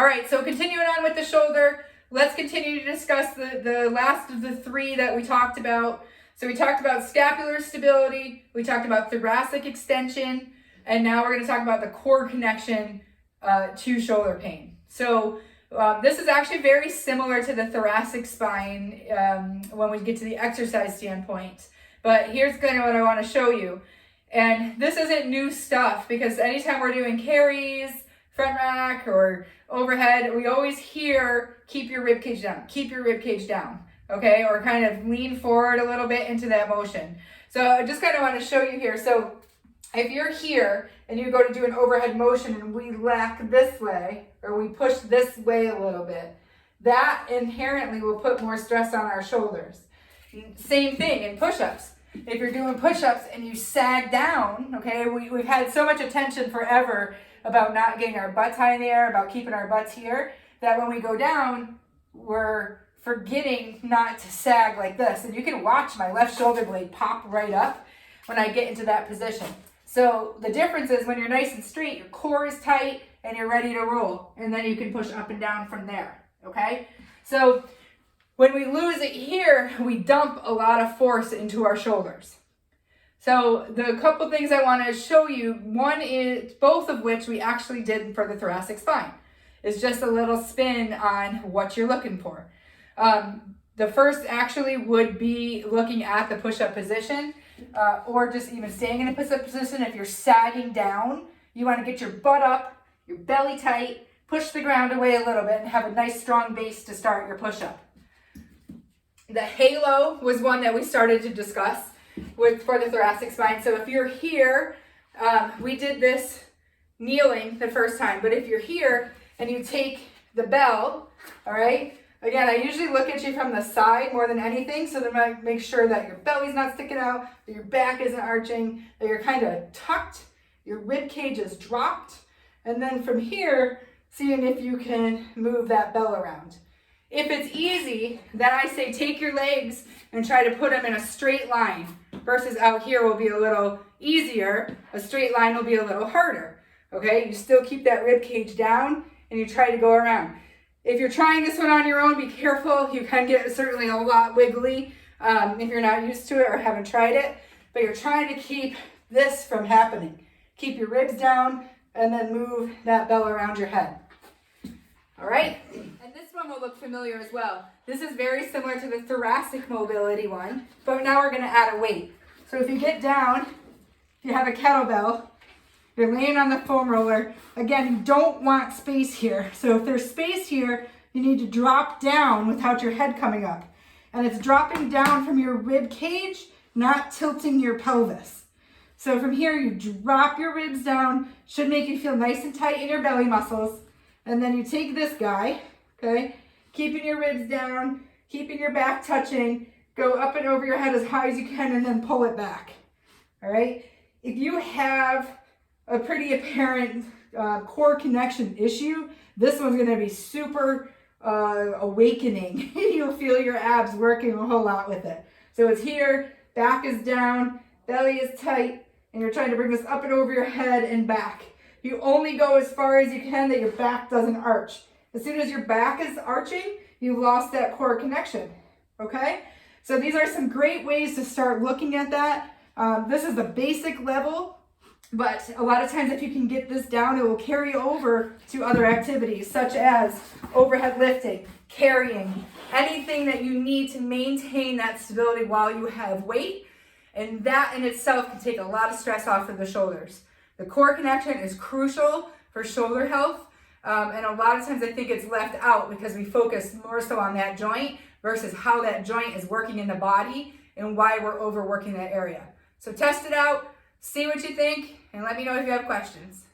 All right, so continuing on with the shoulder, let's continue to discuss the last of the three that we talked about. So we talked about scapular stability, we talked about thoracic extension, and now we're going to talk about the core connection to shoulder pain. So this is actually very similar to the thoracic spine when we get to the exercise standpoint. But here's kind of what I want to show you. And this isn't new stuff, because anytime we're doing carries, front rack, or overhead, we always hear, keep your rib cage down, keep your rib cage down, okay? Or kind of lean forward a little bit into that motion. So I just kind of want to show you here. So if you're here and you go to do an overhead motion and we lack this way, or we push this way a little bit, that inherently will put more stress on our shoulders. Same thing in push-ups. If you're doing push-ups and you sag down, okay, we've had so much attention forever about not getting our butts high in the air, about keeping our butts here, that when we go down, we're forgetting not to sag like this. And you can watch my left shoulder blade pop right up when I get into that position. So the difference is when you're nice and straight, your core is tight and you're ready to roll. And then you can push up and down from there, okay? So when we lose it here, we dump a lot of force into our shoulders. So the couple things I want to show you, one is, both of which we actually did for the thoracic spine, is just a little spin on what you're looking for. The first actually would be looking at the push-up position, or just even staying in a push-up position. If you're sagging down, you want to get your butt up, your belly tight, push the ground away a little bit, and have a nice strong base to start your push-up. The halo was one that we started to discuss for the thoracic spine. So if you're here, we did this kneeling the first time, but if you're here and you take the bell, all right, again, I usually look at you from the side more than anything, so that make sure that your belly's not sticking out, that your back isn't arching, that you're kind of tucked, your rib cage is dropped, and then from here, seeing if you can move that bell around. If it's easy, then I say take your legs and try to put them in a straight line, versus out here will be a little easier. A straight line will be a little harder, okay? You still keep that rib cage down and you try to go around. If you're trying this one on your own, be careful. You can get certainly a lot wiggly if you're not used to it or haven't tried it, but you're trying to keep this from happening. Keep your ribs down and then move that bell around your head. All right? And this one will look familiar as well. This is very similar to the thoracic mobility one, but now we're going to add a weight. So if you get down, if you have a kettlebell, you're laying on the foam roller. Again, you don't want space here. So if there's space here, you need to drop down without your head coming up. And it's dropping down from your rib cage, not tilting your pelvis. So from here, you drop your ribs down, should make you feel nice and tight in your belly muscles. And then you take this guy, okay, keeping your ribs down, keeping your back touching, go up and over your head as high as you can, and then pull it back, all right? If you have a pretty apparent core connection issue, this one's gonna be super awakening. You'll feel your abs working a whole lot with it. So it's here, back is down, belly is tight, and you're trying to bring this up and over your head and back. You only go as far as you can that your back doesn't arch. As soon as your back is arching, you've lost that core connection, okay? So these are some great ways to start looking at that. This is the basic level, but a lot of times if you can get this down, it will carry over to other activities such as overhead lifting, carrying, anything that you need to maintain that stability while you have weight. And that in itself can take a lot of stress off of the shoulders. The core connection is crucial for shoulder health, and a lot of times I think it's left out because we focus more so on that joint versus how that joint is working in the body and why we're overworking that area. So test it out, see what you think, and let me know if you have questions.